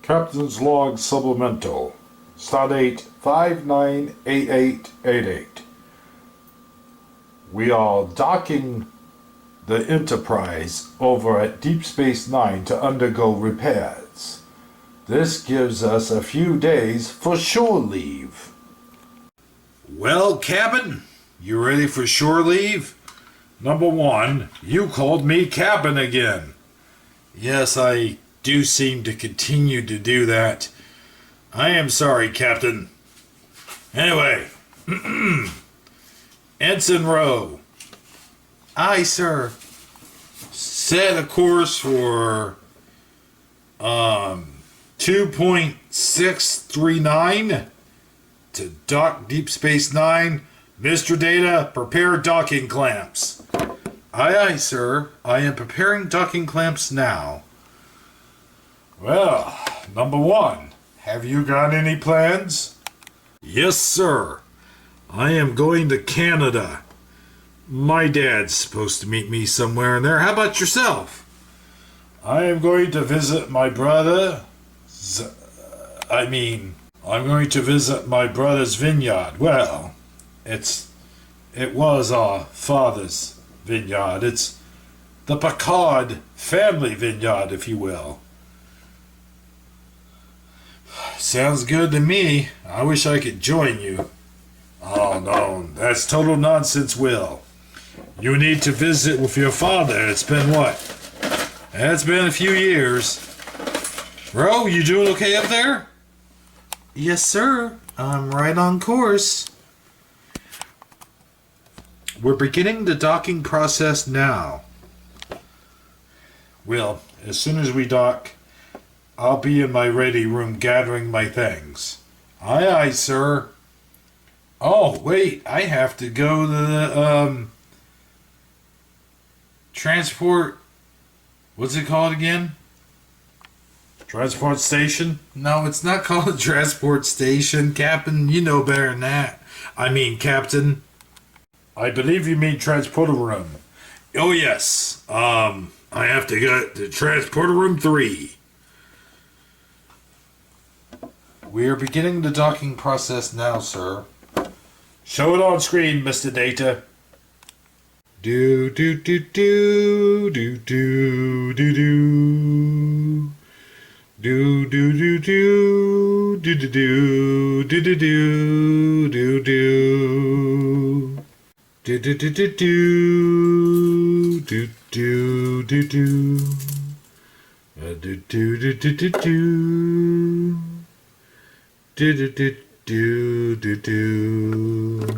Captain's Log Supplemental. Stardate 598888. We are docking the Enterprise over at Deep Space Nine to undergo repairs. This gives us a few days for shore leave. Well, Captain, you ready for shore leave? Number one, you called me Captain again. Yes, I do seem to continue to do that. I am sorry, Captain. Anyway, Ensign Rowe. Aye, sir. Set a course for 2.639 to dock Deep Space Nine. Mr. Data, prepare docking clamps. Aye, aye, sir. I am preparing docking clamps now. Well, number one, have you got any plans? Yes, sir. I am going to Canada. My dad's supposed to meet me somewhere in there. How about yourself? I am going to visit my brother. I'm going to visit my brother's vineyard. Well, it was our father's vineyard. It's the Picard family vineyard, if you will. Sounds good to me. I wish I could join you. Oh, no, that's total nonsense, Will. You need to visit with your father. It's been what? It's been a few years. Ro, you doing okay up there? Yes, sir. I'm right on course. We're beginning the docking process now. Well, as soon as we dock, I'll be in my ready room gathering my things. Aye, aye, sir. Oh, wait, I have to go to the, transport, what's it called again? Transport station? No, it's not called a transport station, Captain. You know better than that. Captain. I believe you mean transporter room. Oh, yes. I have to get to transporter room 3. We are beginning the docking process now, sir. Show it on screen, Mr. Data. Do do do do do do do do. Do do do do do do do do do do do. Do do do do do do do do do. Do do do do do do. Do do do do do do.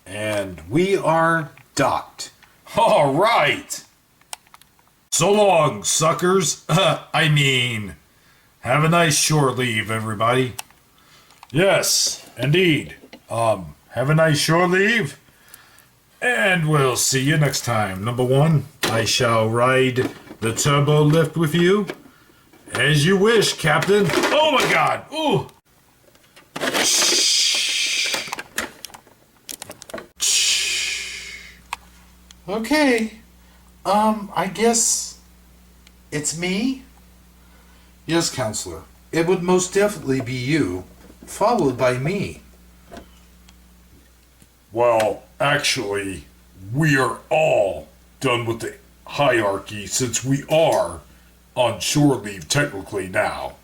And we are docked. All right. So long, suckers. Have a nice shore leave, everybody. Yes, indeed. Have a nice shore leave. And we'll see you next time. Number one, I shall ride the turbo lift with you. As you wish, Captain. Oh my God. Ooh. Okay. I guess it's me? Yes, Counselor. It would most definitely be you, followed by me. Well, actually, we are all done with the hierarchy since we are on shore leave technically now.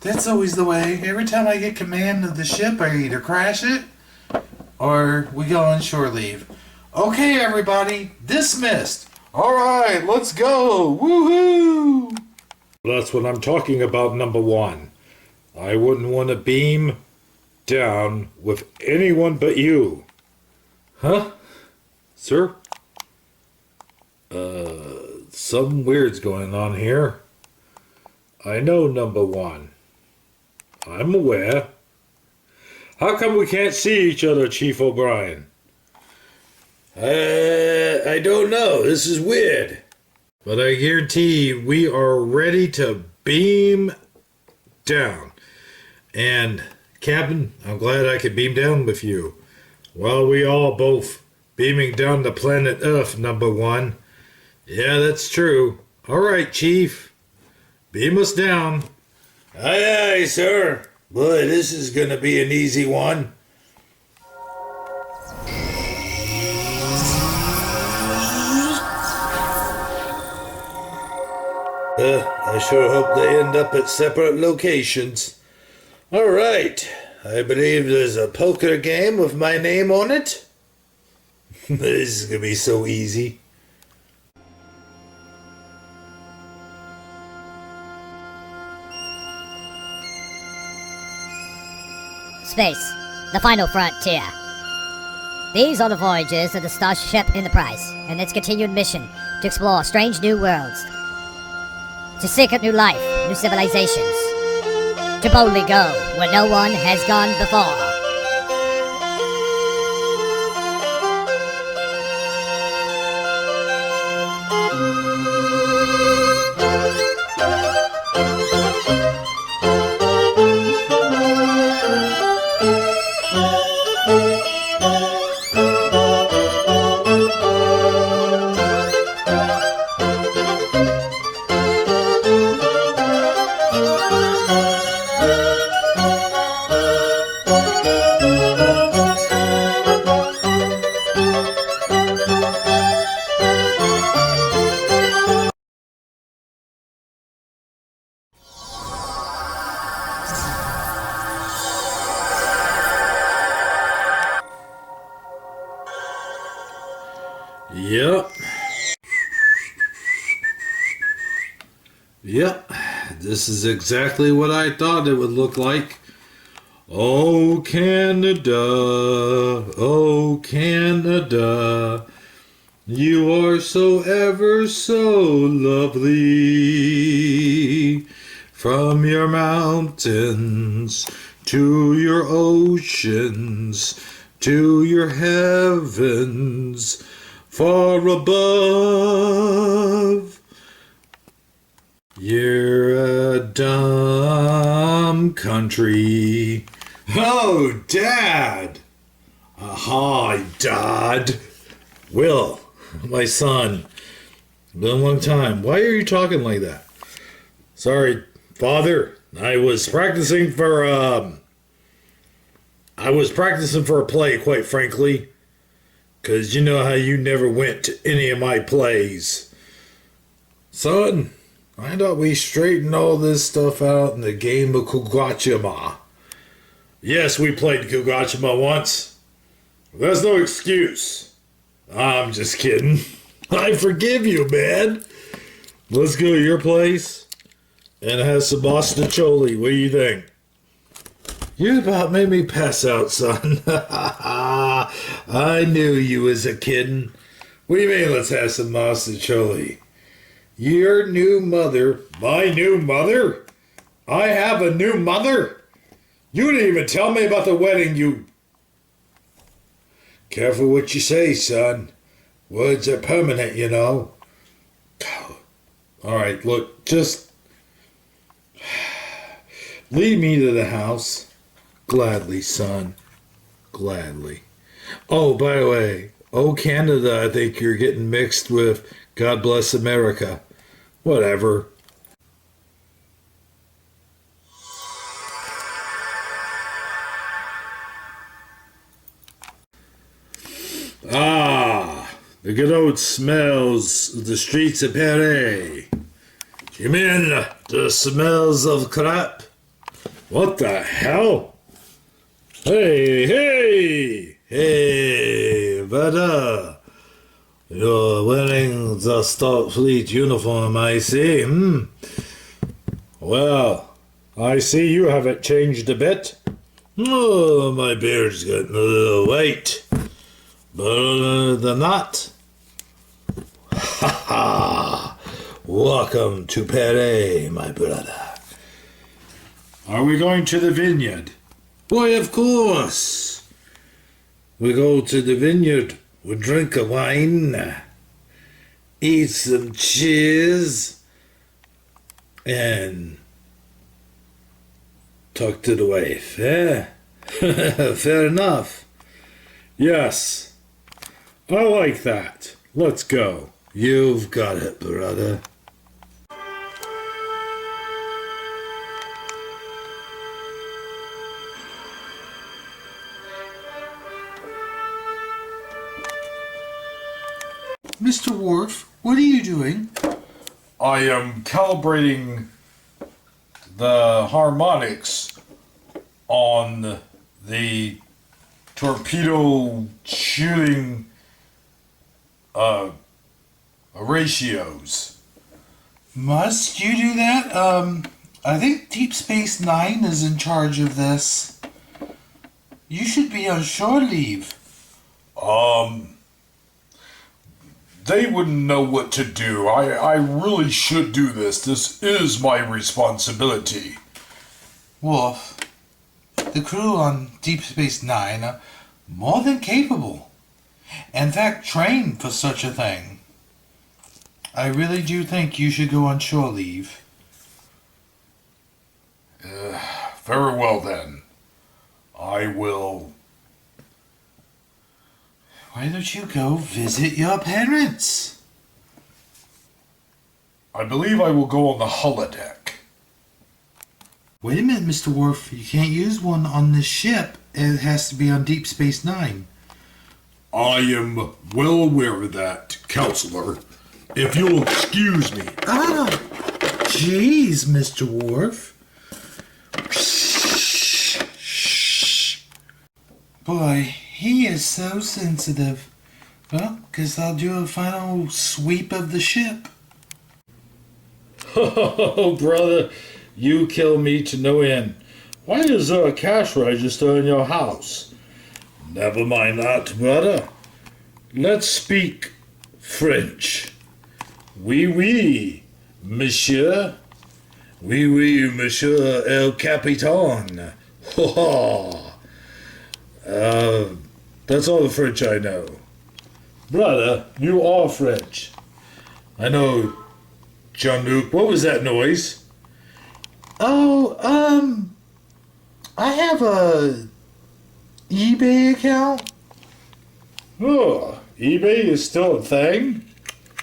That's always the way. Every time I get command of the ship, I either crash it or we go on shore leave. Okay, everybody, dismissed. All right, let's go. Woohoo! That's what I'm talking about, number one. I wouldn't want to beam down with anyone but you. Huh? Sir? Something weird's going on here. I know, number one. I'm aware. How come we can't see each other, Chief O'Brien? I don't know. This is weird. But I guarantee we are ready to beam down. And, Captain, I'm glad I could beam down with you. While we all both beaming down the planet Earth, number one. Yeah, that's true. All right, Chief. Beam us down. Aye, aye, sir. Boy, this is gonna be an easy one. I sure hope they end up at separate locations. All right. I believe there's a poker game with my name on it. This is gonna be so easy. Space, the final frontier. These are the voyages of the Starship Enterprise and its continued mission to explore strange new worlds, to seek out new life, new civilizations, to boldly go where no one has gone before. Yep. Yep. This is exactly what I thought it would look like. Oh, Canada. Oh, Canada. You are so ever so lovely. From your mountains to your oceans to your heavens far above. You're a dumb country. Oh, Dad! Hi, Dad. Will, my son. Been a long time. Why are you talking like that? Sorry, Father. I was practicing for a play, quite frankly. 'Cause you know how you never went to any of my plays. Son, I thought we straightened all this stuff out in the game of Kugachima. Yes, we played Kugachima once. That's no excuse. I'm just kidding. I forgive you, man. Let's go to your place and have some mostaccioli. What do you think? You about made me pass out, son. I knew you was a kiddin'. What do you mean, let's have some mostaccioli? Your new mother. My new mother? I have a new mother? You didn't even tell me about the wedding, you... Careful what you say, son. Words are permanent, you know. All right, look, just... lead me to the house. Gladly, son. Gladly. Oh, by the way, oh, Canada, I think you're getting mixed with God Bless America. Whatever. Ah, the good old smells of the streets of Paris. You mean the smells of crap? What the hell? Hey, brother. You're wearing the Starfleet uniform, I see. Well, I see you haven't changed a bit. Oh, my beard's getting a little white. But other than that, ha ha! Welcome to Paris, my brother. Are we going to the vineyard? Why, of course. We go to the vineyard, we drink a wine, eat some cheese, and talk to the wife, eh? Fair enough. Yes, I like that. Let's go. You've got it, brother. Mr. Worf, what are you doing? I am calibrating the harmonics on the torpedo shooting ratios. Must you do that? I think Deep Space Nine is in charge of this. You should be on shore leave. They wouldn't know what to do. I really should do this. This is my responsibility. Worf, the crew on Deep Space Nine are more than capable. In fact, trained for such a thing. I really do think you should go on shore leave. Very well then. I will. Why don't you go visit your parents? I believe I will go on the holodeck. Wait a minute, Mr. Worf. You can't use one on this ship. It has to be on Deep Space Nine. I am well aware of that, Counselor. If you'll excuse me. Ah, jeez, Mr. Worf. Boy, he is so sensitive. Well, guess I'll do a final sweep of the ship. Oh, brother, you kill me to no end. Why is there a cash register in your house? Never mind that, brother. Let's speak French. Oui, oui, monsieur. Oui, oui, monsieur el capitaine. Ha ha. That's all the French I know. Brother, you are French. I know, Jean-Luc. What was that noise? Oh, I have a eBay account. Oh, eBay is still a thing?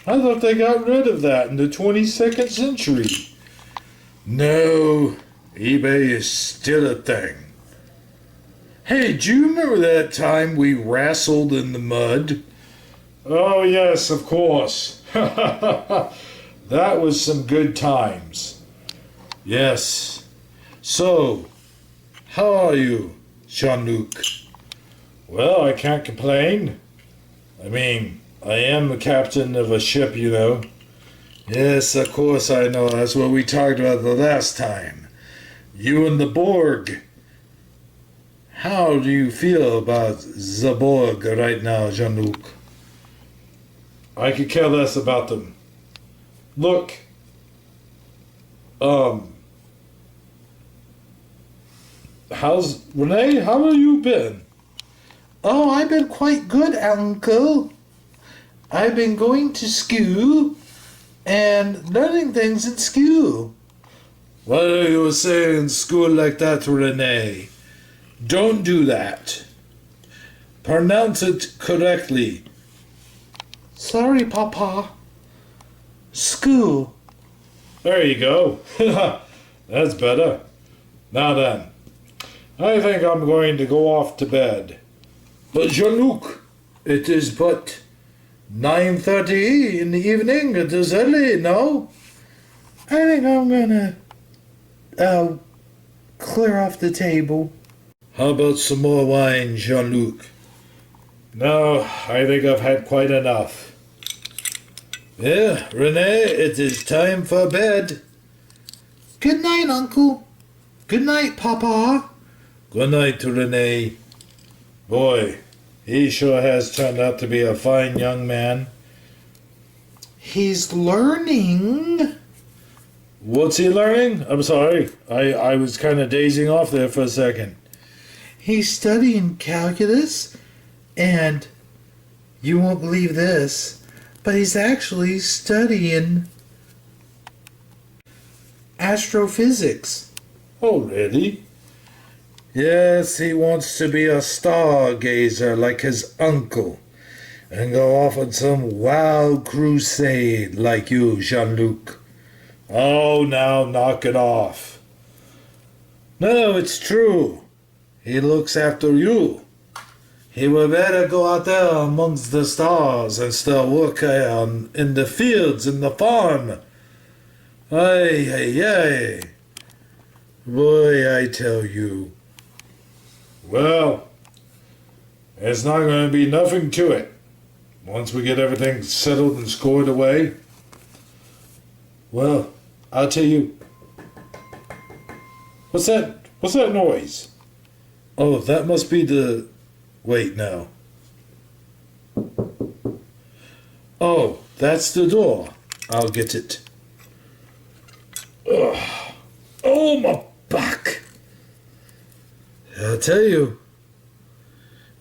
I thought they got rid of that in the 22nd century. No, eBay is still a thing. Hey, do you remember that time we wrestled in the mud? Oh, yes, of course. That was some good times. Yes. So, how are you, Jean-Luc? Well, I can't complain. I mean, I am the captain of a ship, you know. Yes, of course I know. That's what we talked about the last time. You and the Borg. How do you feel about the Borg right now, Jean-Luc? I could care less about them. Look, how's Renee? How have you been? Oh, I've been quite good, Uncle. I've been going to school and learning things in school. What are you saying in school like that, Renee? Don't do that. Pronounce it correctly. Sorry, Papa. School. There you go. That's better. Now then, I think I'm going to go off to bed. But Jean-Luc, it is but 9:30 in the evening. It is early, no? I think I'm gonna clear off the table. How about some more wine, Jean-Luc? No, I think I've had quite enough. Yeah, Renee, it is time for bed. Good night, Uncle. Good night, Papa. Good night to Renee. Boy, he sure has turned out to be a fine young man. He's learning. What's he learning? I'm sorry. I was kind of dazing off there for a second. He's studying calculus, and you won't believe this, but he's actually studying astrophysics. Oh, really? Yes, he wants to be a stargazer like his uncle. and go off on some wild crusade like you, Jean-Luc. Oh, now knock it off. No, it's true. He looks after you. He would better go out there amongst the stars and start working in the fields, in the farm. Ay, ay, ay. Boy, I tell you. Well, it's not going to be nothing to it. Once we get everything settled and scored away. Well, I'll tell you. What's that? What's that noise? Oh, that must be the... Wait, now. Oh, that's the door. I'll get it. Ugh. Oh, my back. I tell you,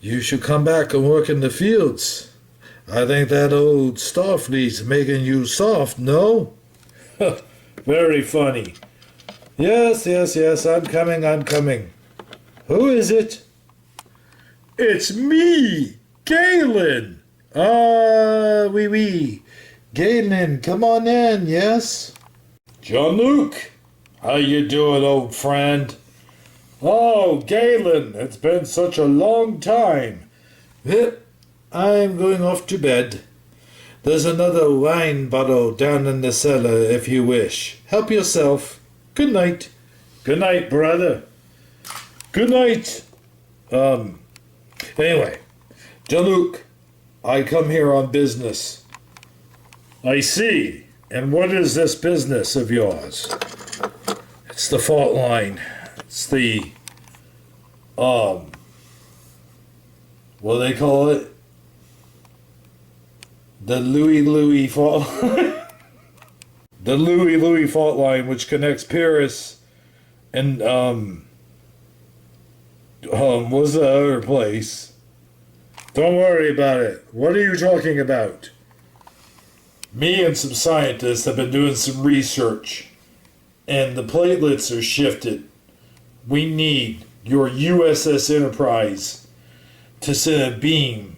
you should come back and work in the fields. I think that old Starfleet's making you soft, no? Very funny. Yes, I'm coming. Who is it? It's me, Galen. Oui. Galen, come on in, yes? Jean-Luc, how you doing, old friend? Oh, Galen, it's been such a long time. Well, I'm going off to bed. There's another wine bottle down in the cellar if you wish. Help yourself. Good night. Good night, brother. Good night. Anyway, Jean-Luc, I come here on business. I see. And what is this business of yours? It's the fault line. It's the, what do they call it? The Louis fault. The Louis fault line, which connects Paris and, what's the other place? Don't worry about it. What are you talking about? Me and some scientists have been doing some research, and the platelets are shifted. We need your USS Enterprise to send a beam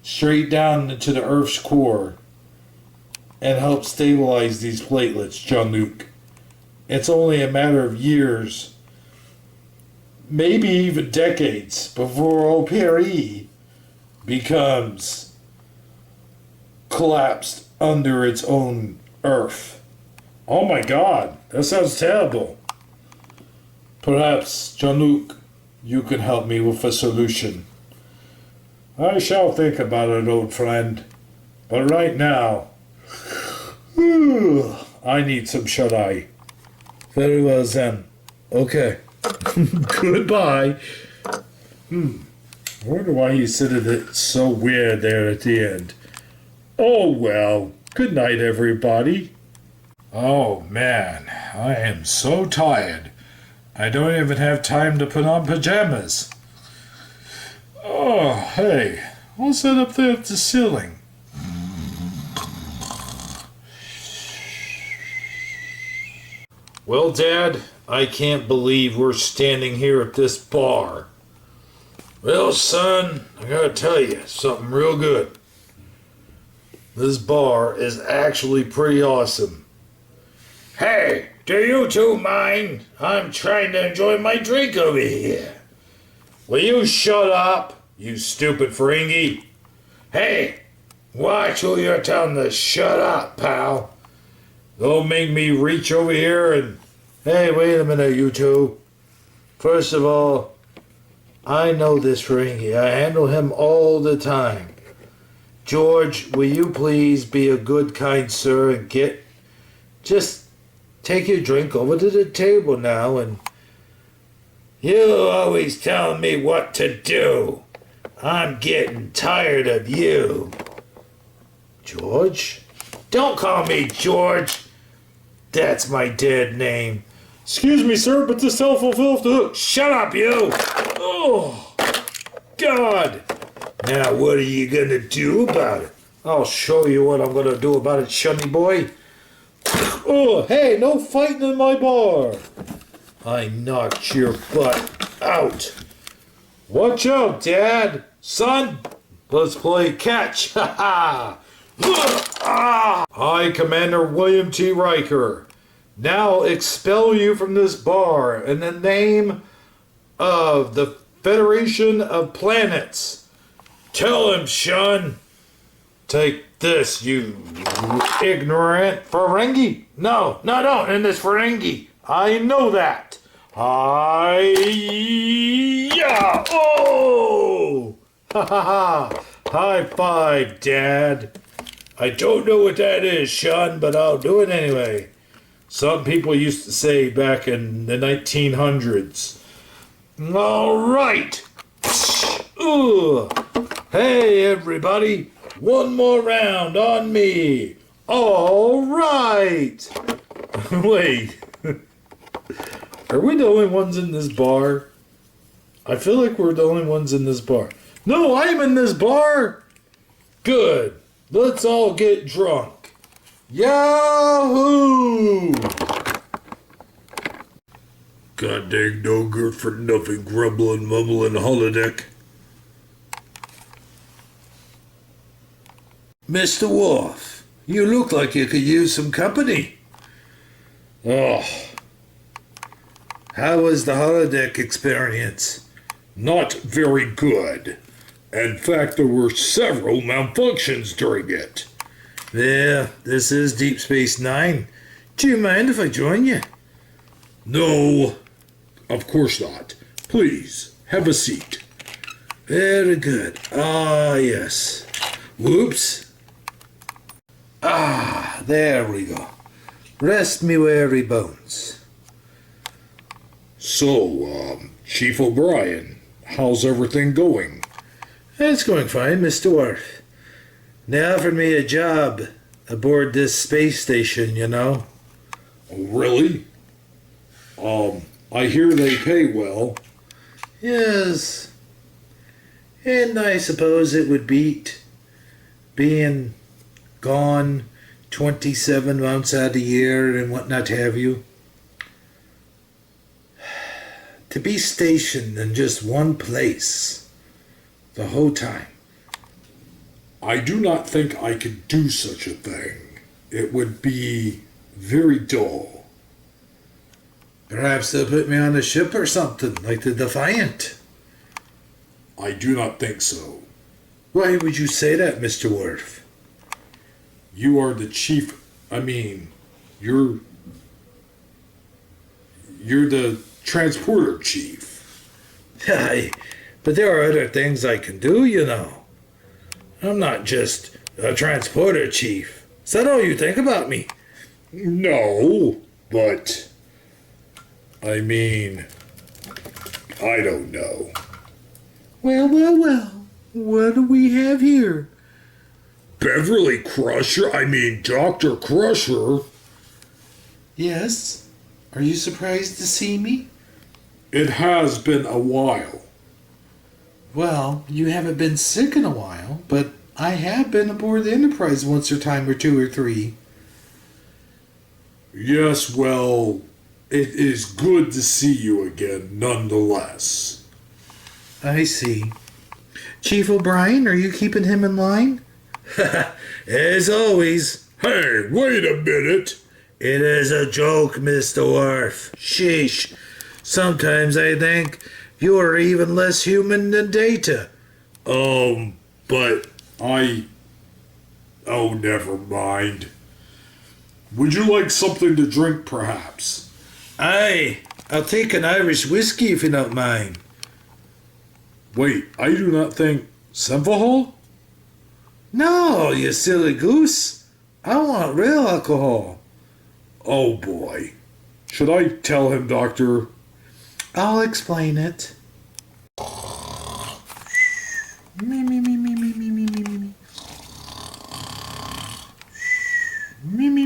straight down into the Earth's core and help stabilize these platelets, Jean-Luc. It's only a matter of years, maybe even decades, before old Paris becomes collapsed under its own Earth. Oh my God, that sounds terrible. Perhaps, Jean-Luc, you can help me with a solution. I shall think about it, old friend. But right now, I need some shut-eye. Very well, then. Okay. Goodbye. I wonder why he said it so weird there at the end. Oh well, good night everybody. Oh man, I am so tired. I don't even have time to put on pajamas. Oh, hey, what's that up there at the ceiling? Well, Dad, I can't believe we're standing here at this bar. Well, son, I gotta tell you something real good. This bar is actually pretty awesome. Hey, do you two mind? I'm trying to enjoy my drink over here. Will you shut up, you stupid Ferengi? Hey, watch who you're telling to shut up, pal. Don't make me reach over here and... Hey, wait a minute, you two. First of all, I know this Ferengi. I handle him all the time. George, will you please be a good, kind sir and just take your drink over to the table now and... You always telling me what to do. I'm getting tired of you. George? Don't call me George. That's my dead name. Excuse me, sir, but the self-fulfilled... Shut up, you! Oh, God! Now, what are you gonna do about it? I'll show you what I'm gonna do about it, Shunny boy. Oh, hey, no fighting in my bar! I knocked your butt out. Watch out, Dad! Son, Let's play catch. Ha ha! I, Commander William T. Riker, now expel you from this bar in the name of the Federation of Planets. Tell him, Sean. Take this, you ignorant Ferengi. No, don't end this Ferengi. I know that. Yeah! Oh! Ha ha ha! High five, Dad. I don't know what that is, Sean, but I'll do it anyway. Some people used to say back in the 1900s. All right. Ooh. Hey, everybody. One more round on me. All right. Wait. Are we the only ones in this bar? I feel like we're the only ones in this bar. No, I'm in this bar. Good. Let's all get drunk. Yahoo! God dang no good for nothing grumbling, mumbling holodeck. Mr. Worf, you look like you could use some company. Oh. How was the holodeck experience? Not very good. In fact, there were several malfunctions during it. Yeah, this is Deep Space Nine. Do you mind if I join you? No, of course not. Please, have a seat. Very good. Ah, yes. Whoops. Ah, there we go. Rest me weary bones. So, Chief O'Brien, how's everything going? It's going fine, Mr. Worf. They offered me a job aboard this space station, you know. Oh, really? I hear they pay well. Yes. And I suppose it would beat being gone 27 months out of the year and whatnot have you. To be stationed in just one place the whole time. I do not think I could do such a thing. It would be very dull. Perhaps they'll put me on a ship or something, like the Defiant. I do not think so. Why would you say that, Mr. Worf? You are the chief. You're the transporter chief. Aye, but there are other things I can do, you know. I'm not just a transporter chief. Is that all you think about me? No, but I don't know. Well. What do we have here? Beverly Crusher? Dr. Crusher. Yes? Are you surprised to see me? It has been a while. Well, you haven't been sick in a while, but I have been aboard the Enterprise once or time or two or three. Yes, well, it is good to see you again, nonetheless. I see. Chief O'Brien, are you keeping him in line? As always. Hey, wait a minute. It is a joke, Mr. Worf. Sheesh. Sometimes I think you are even less human than Data. But I... Oh, never mind. Would you like something to drink, perhaps? Aye, I'll take an Irish whiskey if you don't mind. Wait, I do not think... Synthahol? No, you silly goose. I want real alcohol. Oh, boy. Should I tell him, Doctor? I'll explain it. Me.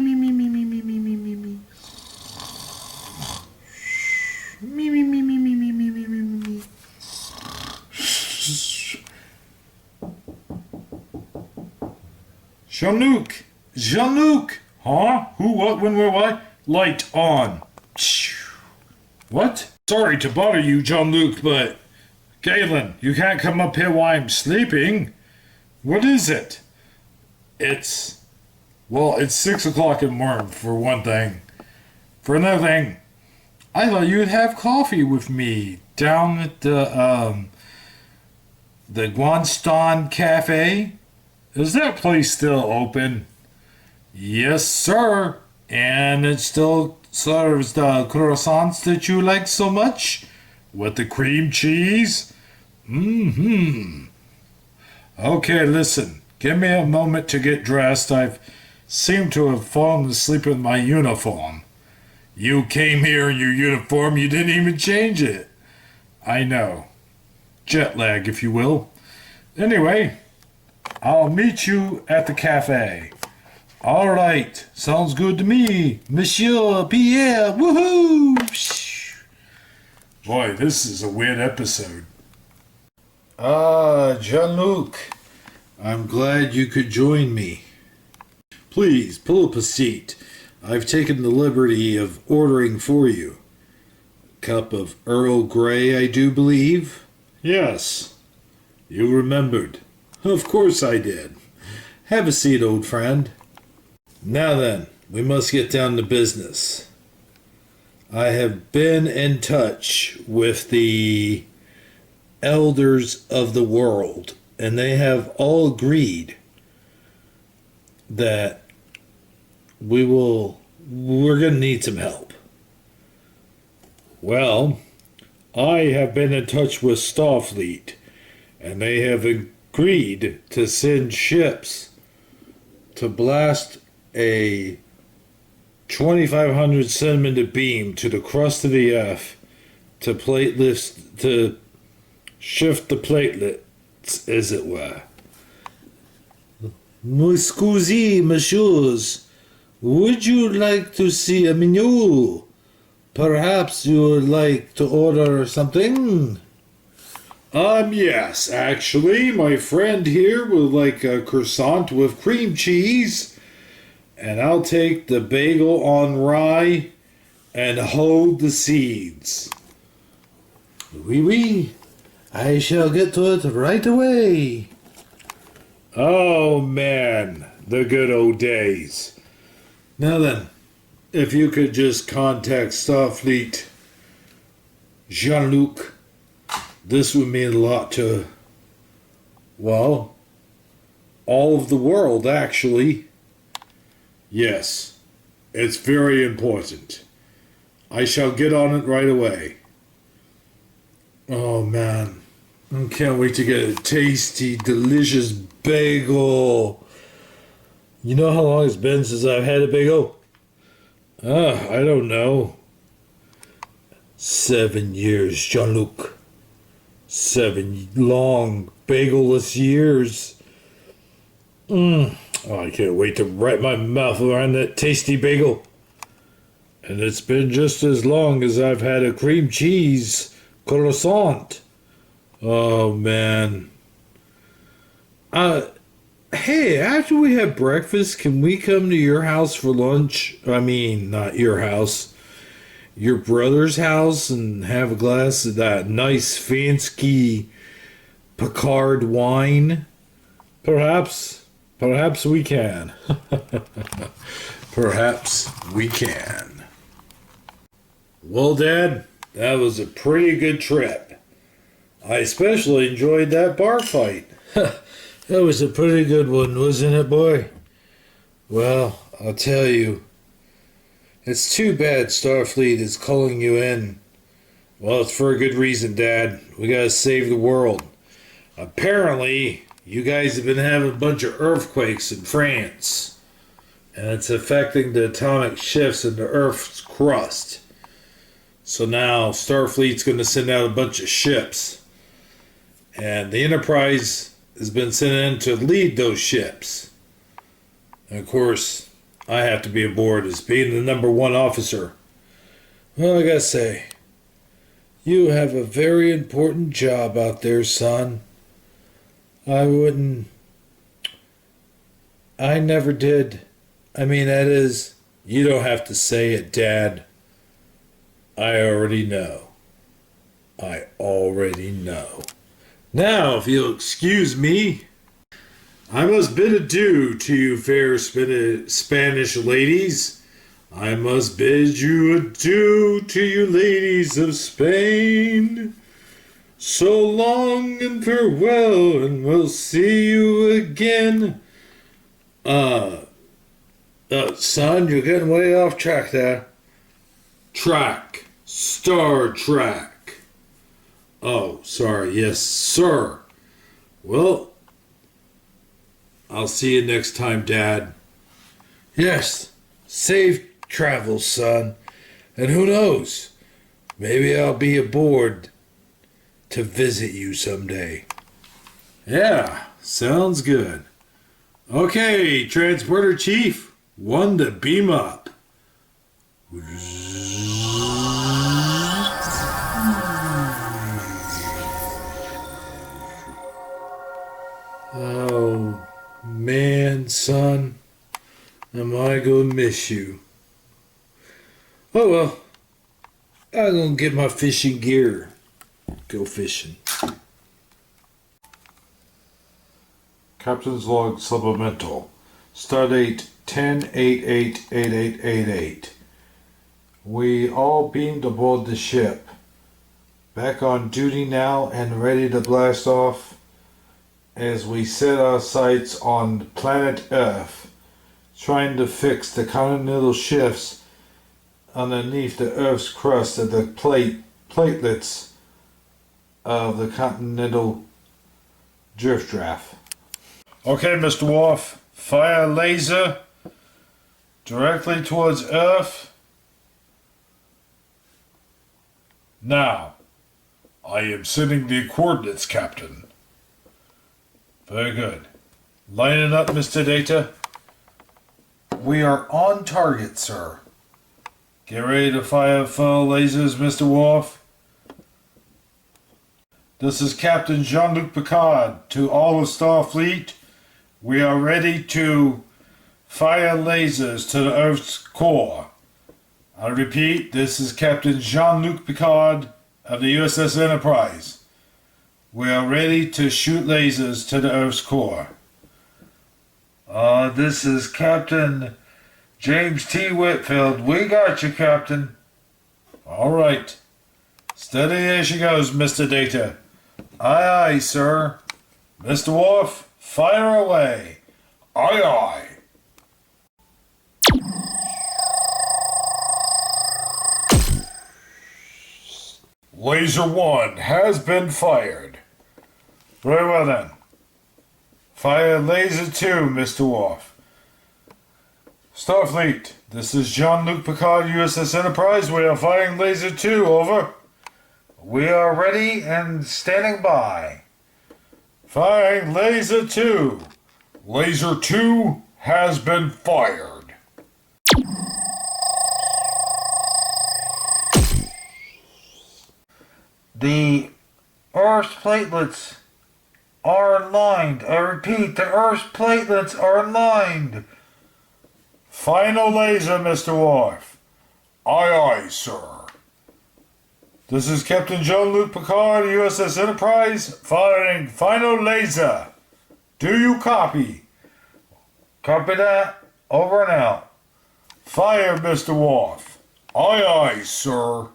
Jean-Luc! Huh? Who, what, when, where, why? Light on. What? Sorry to bother you, Jean-Luc, but... Galen, you can't come up here while I'm sleeping. What is it? Well, it's 6 o'clock in the morning, for one thing. For another thing, I thought you'd have coffee with me down at the Guanston Cafe. Is that place still open? Yes, sir. And it still serves the croissants that you like so much? With the cream cheese? Mm-hmm. Okay, listen. Give me a moment to get dressed. I've seemed to have fallen asleep in my uniform. You came here in your uniform, you didn't even change it. I know. Jet lag, if you will. Anyway, I'll meet you at the cafe. All right, sounds good to me. Monsieur Pierre, woohoo! Boy, this is a weird episode. Jean-Luc, I'm glad you could join me. Please, pull up a seat. I've taken the liberty of ordering for you. A cup of Earl Grey, I do believe? Yes. You remembered. Of course I did. Have a seat, old friend. Now then, we must get down to business. I have been in touch with the elders of the world, and they have all agreed that we're going to need some help. Well, I have been in touch with Starfleet, and they have agreed to send ships to blast a 2,500 centimeter beam to the crust of the Earth to shift the platelets, as it were. Scusi, messieurs. Would you like to see a menu? Perhaps you would like to order something? Yes, actually, my friend here would like a croissant with cream cheese, and I'll take the bagel on rye and hold the seeds. Oui, oui, I shall get to it right away. Oh, man, the good old days. Now then, if you could just contact Starfleet, Jean-Luc, this would mean a lot to, well, all of the world, actually. Yes, it's very important. I shall get on it right away. Oh, man, I can't wait to get a tasty, delicious bagel. You know how long it's been since I've had a bagel? I don't know. 7 years, Jean-Luc. 7 long, bagelless years. Oh, I can't wait to wrap my mouth around that tasty bagel. And it's been just as long as I've had a cream cheese croissant. Oh, man. Hey, after we have breakfast, can we come to your house for lunch? I mean, not your house. Your brother's house and have a glass of that nice fancy Picard wine? Perhaps we can. Perhaps we can. Well, Dad, that was a pretty good trip. I especially enjoyed that bar fight. That was a pretty good one, wasn't it, boy? Well, I'll tell you. It's too bad Starfleet is calling you in. Well, it's for a good reason, Dad. We gotta save the world. Apparently, you guys have been having a bunch of earthquakes in France. And it's affecting the atomic shifts in the Earth's crust. So now Starfleet's gonna send out a bunch of ships. And the Enterprise has been sent in to lead those ships. And of course, I have to be aboard as being the number one officer. Well, I gotta say, you have a very important job out there, son. I never did. I mean, that is, you don't have to say it, Dad. I already know. I already know. Now, if you'll excuse me. I must bid adieu to you, fair Spanish ladies. I must bid you adieu to you ladies of Spain. So long and farewell, and we'll see you again. Son, you're getting way off track there. Track. Star Trek. Oh, sorry. Yes, sir. Well, I'll see you next time, Dad. Yes, safe travels, son. And who knows? Maybe I'll be aboard to visit you someday. Yeah, sounds good. Okay, Transporter Chief, one to beam up. Oh, man, son. Am I gonna miss you? Oh well. I'm gonna get my fishing gear. Go fishing. Captain's Log Supplemental. Stardate 10/88/8888. We all beamed aboard the ship. Back on duty now and ready to blast off as we set our sights on planet Earth, trying to fix the continental shifts underneath the Earth's crust of the platelets of the continental drift draft. Okay, Mr. Worf, fire laser directly towards Earth. Now, I am sending the coordinates, Captain. Very good. Line it up, Mr. Data. We are on target, sir. Get ready to fire full lasers, Mr. Worf. This is Captain Jean-Luc Picard to all of Starfleet. We are ready to fire lasers to the Earth's core. I repeat, this is Captain Jean-Luc Picard of the USS Enterprise. We are ready to shoot lasers to the Earth's core. This is Captain James T. Whitfield. We got you, Captain. All right. Steady as she goes, Mr. Data. Aye, aye, sir. Mr. Worf, fire away. Aye, aye. Laser 1 has been fired. Very well then. Fire laser 2, Mr. Worf. Starfleet, this is Jean-Luc Picard, USS Enterprise. We are firing laser 2, over. We are ready and standing by. Firing laser 2. Laser 2 has been fired. The Earth's platelets are aligned. I repeat, the Earth's platelets are aligned. Final laser, Mr. Worf. Aye, aye, sir. This is Captain Jean-Luc Picard, USS Enterprise, firing final laser. Do you copy? Copy that. Over and out. Fire, Mr. Worf. Aye, aye, sir.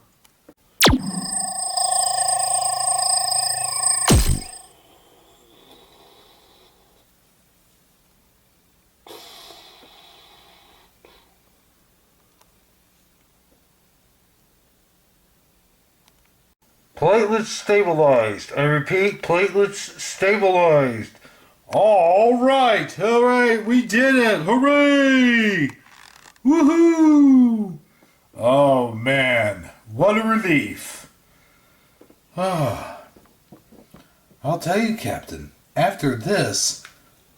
Platelets stabilized. I repeat, platelets stabilized. All right, we did it. Hooray! Woohoo! Oh man, what a relief. I'll tell you, Captain, after this,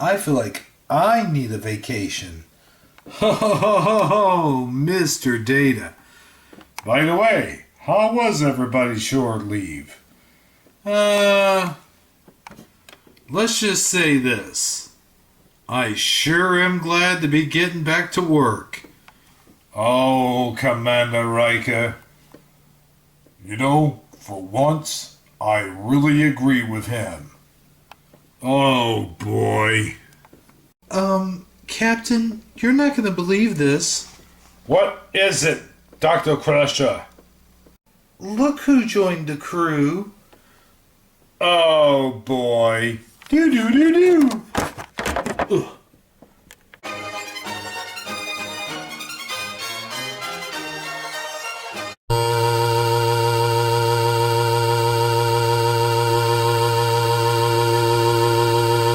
I feel like I need a vacation. Oh, Mr. Data. By the way, how was everybody's shore leave? Let's just say this. I sure am glad to be getting back to work. Oh, Commander Riker. You know, for once, I really agree with him. Oh, boy. Captain, you're not going to believe this. What is it, Dr. Crusher? Look who joined the crew. Oh boy. Do do do do.